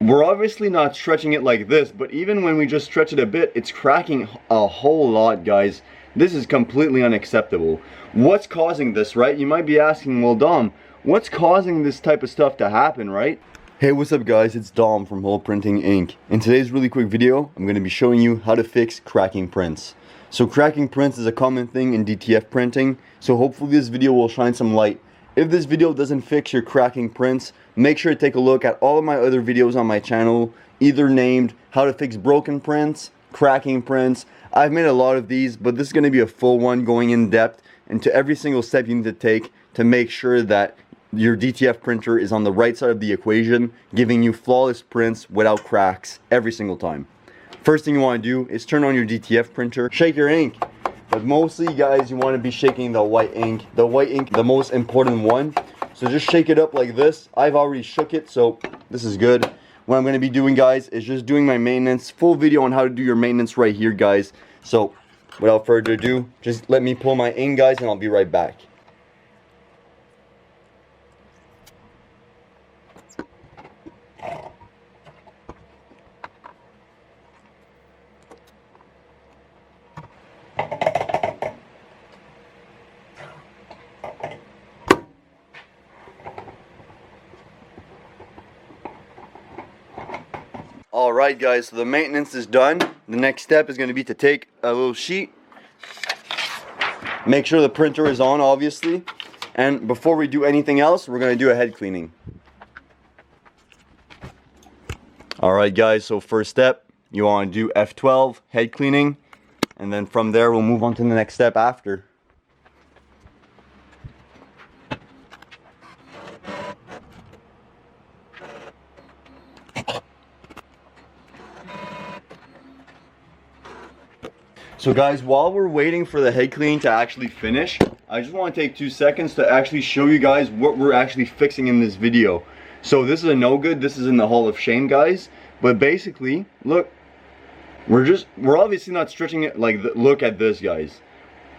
We're obviously not stretching it like this, but even when we just stretch it a bit, it's cracking a whole lot, guys. This is completely unacceptable. What's causing this, right? You might be asking, well, Dom, what's causing this type of stuff to happen, right? Hey, what's up guys, it's Dom from Hole Printing Inc. In today's really quick video, I'm going to be showing you how to fix cracking prints. So cracking prints is a common thing in DTF printing, so hopefully this video will shine some light. If this video doesn't fix your cracking prints, make sure to take a look at all of my other videos on my channel, either named how to fix broken prints, cracking prints. I've made a lot of these, but this is going to be a full one going in depth into every single step you need to take to make sure that your DTF printer is on the right side of the equation, giving you flawless prints without cracks every single time. First thing you want to do is turn on your DTF printer, shake your ink. But mostly, guys, you want to be shaking the white ink. The white ink, the most important one. So just shake it up like this. I've already shook it, so this is good. What I'm going to be doing, guys, is just doing my maintenance. Full video on how to do your maintenance right here, guys. So without further ado, just let me pull my ink, guys, and I'll be right back. Alright guys, so the maintenance is done. The next step is going to be to take a little sheet, make sure the printer is on obviously, and before we do anything else, we're going to do a head cleaning. Alright guys, so first step, you want to do F12 head cleaning, and then from there we'll move on to the next step after. So guys, while we're waiting for the head cleaning to actually finish, I just want to take 2 seconds to actually show you guys what we're actually fixing in this video. So this is a no good, this is in the Hall of Shame, guys. But basically, look, we're obviously not stretching it like look at this, guys.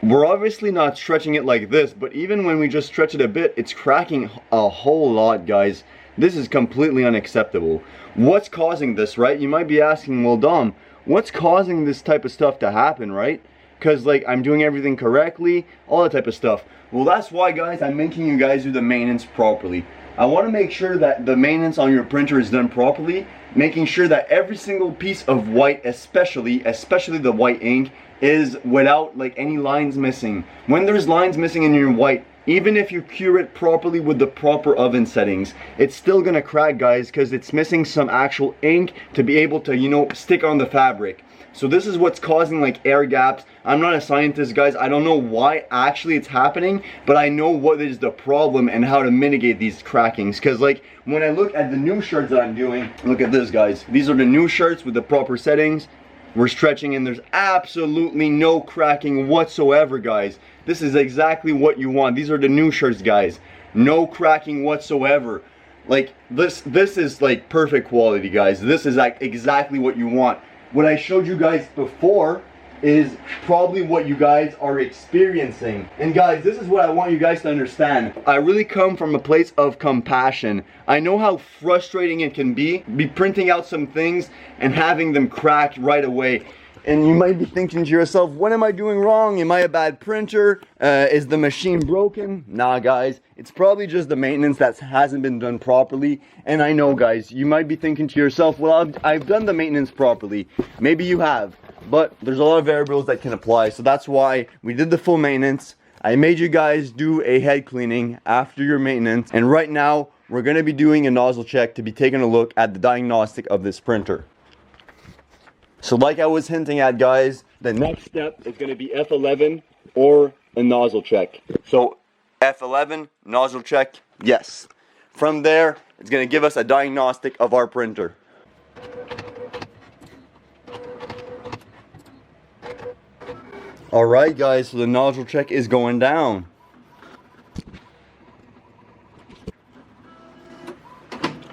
We're obviously not stretching it like this, but even when we just stretch it a bit, it's cracking a whole lot, guys. This is completely unacceptable. What's causing this, right? You might be asking, well, Dom, what's causing this type of stuff to happen, right? Because like I'm doing everything correctly, all that type of stuff. Well, that's why, guys, I'm making you guys do the maintenance properly. I want to make sure that the maintenance on your printer is done properly, making sure that every single piece of white, especially the white ink, is without like any lines missing. When there's lines missing in your white, even if you cure it properly with the proper oven settings, it's still gonna crack, guys, because it's missing some actual ink to be able to, you know, stick on the fabric. So this is what's causing like air gaps. I'm not a scientist, guys. I don't know why actually it's happening, but I know what is the problem and how to mitigate these crackings. Because like when I look at the new shirts that I'm doing, look at this, guys. These are the new shirts with the proper settings. We're stretching and there's absolutely no cracking whatsoever, guys. This is exactly what you want. These are the new shirts, guys. No cracking whatsoever. Like this is like perfect quality, guys. This is like exactly what you want. What I showed you guys before is probably what you guys are experiencing. And guys, this is what I want you guys to understand. I really come from a place of compassion. I know how frustrating it can be printing out some things and having them cracked right away. And you might be thinking to yourself, what am I doing wrong? Am I a bad printer? Is the machine broken? Nah, guys, it's probably just the maintenance that hasn't been done properly. And I know, guys, you might be thinking to yourself, well, I've done the maintenance properly. Maybe you have, but there's a lot of variables that can apply. So that's why we did the full maintenance. I made you guys do a head cleaning after your maintenance. And right now, we're gonna be doing a nozzle check to be taking a look at the diagnostic of this printer. So like I was hinting at, guys, the next step is going to be F11 or a nozzle check. So F11, nozzle check, yes. From there, it's going to give us a diagnostic of our printer. Alright guys, so the nozzle check is going down.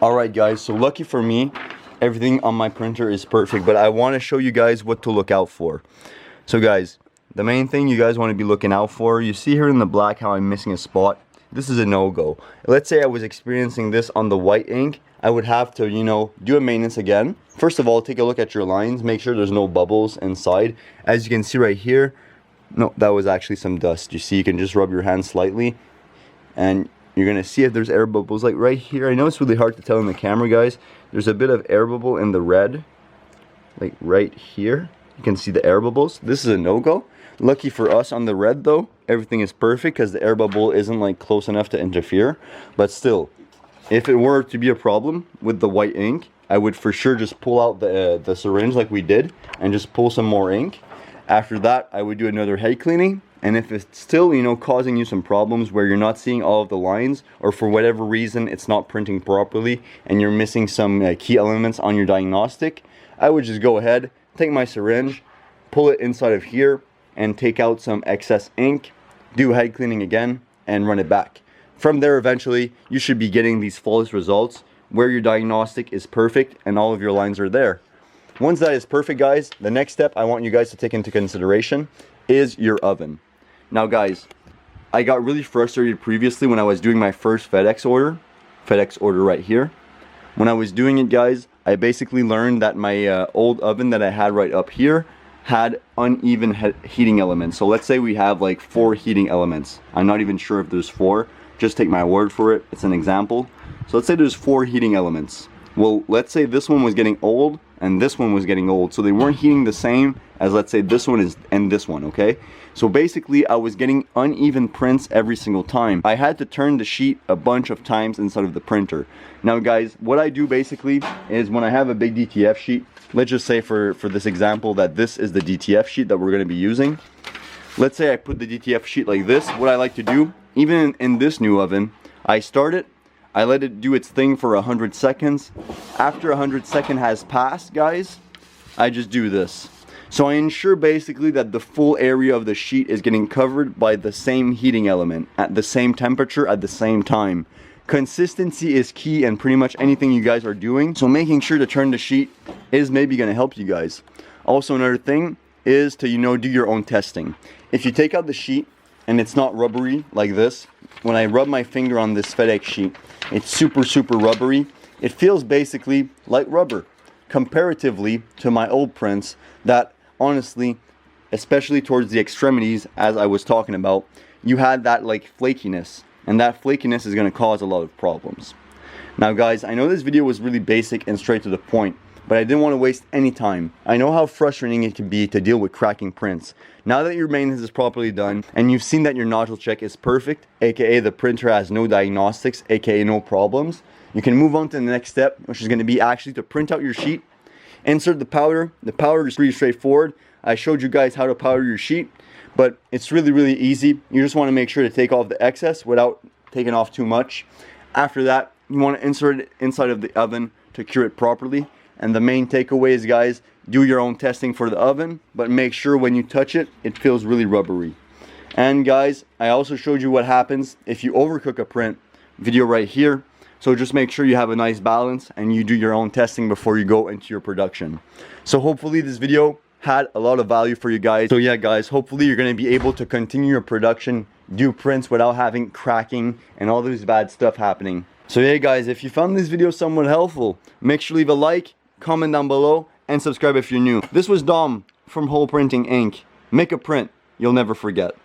Alright guys, so lucky for me, everything on my printer is perfect, but I want to show you guys what to look out for. So guys, the main thing you guys want to be looking out for, you see here in the black how I'm missing a spot. this is a no-go. Let's say I was experiencing this on the white ink, I would have to, you know, do a maintenance again. First of all, take a look at your lines, make sure there's no bubbles inside. As you can see right here, no, that was actually some dust. You see, you can just rub your hand slightly and you're gonna see if there's air bubbles. Like right here, I know it's really hard to tell in the camera, guys. There's a bit of air bubble in the red, like right here. You can see the air bubbles. This is a no-go. Lucky for us on the red though, everything is perfect because the air bubble isn't like close enough to interfere. But still, if it were to be a problem with the white ink, I would for sure just pull out the syringe like we did and just pull some more ink. After that, I would do another head cleaning. And if it's still, you know, causing you some problems where you're not seeing all of the lines, or for whatever reason it's not printing properly and you're missing some key elements on your diagnostic, I would just go ahead, take my syringe, pull it inside of here and take out some excess ink, do head cleaning again and run it back. From there, eventually you should be getting these flawless results where your diagnostic is perfect and all of your lines are there. Once that is perfect, guys, the next step I want you guys to take into consideration is your oven. Now guys, I got really frustrated previously when I was doing my first FedEx order right here. When I was doing it, guys, I basically learned that my old oven that I had right up here had uneven heating elements. So let's say we have like 4 heating elements. I'm not even sure if there's 4, just take my word for it, it's an example. So let's say there's 4 heating elements. Well, let's say this one was getting old and this one was getting old, so they weren't heating the same as, let's say, this one is and this one, okay? So basically I was getting uneven prints every single time. I had to turn the sheet a bunch of times inside of the printer. Now guys, what I do basically is when I have a big DTF sheet, let's just say for this example that this is the DTF sheet that we're going to be using. Let's say I put the DTF sheet like this. What I like to do, even in this new oven, I start it, I let it do its thing for 100 seconds. After 100 seconds has passed, guys, I just do this. So I ensure basically that the full area of the sheet is getting covered by the same heating element at the same temperature at the same time. Consistency is key in pretty much anything you guys are doing. So making sure to turn the sheet is maybe going to help you guys. Also, another thing is to, you know, do your own testing. If you take out the sheet and it's not rubbery like this, when I rub my finger on this FedEx sheet, it's super rubbery. It feels basically like rubber comparatively to my old prints that honestly, especially towards the extremities, as I was talking about, you had that like flakiness, and that flakiness is going to cause a lot of problems. Now guys, I know this video was really basic and straight to the point, but I didn't want to waste any time. I know how frustrating it can be to deal with cracking prints. Now that your maintenance is properly done and you've seen that your nodule check is perfect, aka the printer has no diagnostics, aka no problems, you can move on to the next step, which is going to be actually to print out your sheet, insert the powder. The powder is pretty straightforward. I showed you guys how to powder your sheet, but it's really easy. You just want to make sure to take off the excess without taking off too much. After that, you want to insert it inside of the oven to cure it properly. And the main takeaway is, guys, do your own testing for the oven, but make sure when you touch it, it feels really rubbery. And guys, I also showed you what happens if you overcook a print, video right here. So just make sure you have a nice balance and you do your own testing before you go into your production. So hopefully this video had a lot of value for you guys. So yeah guys, hopefully you're going to be able to continue your production, do prints without having cracking and all this bad stuff happening. So yeah guys, if you found this video somewhat helpful, make sure to leave a like, comment down below, and subscribe if you're new. This was Dom from Hole Printing Inc. Make a print you'll never forget.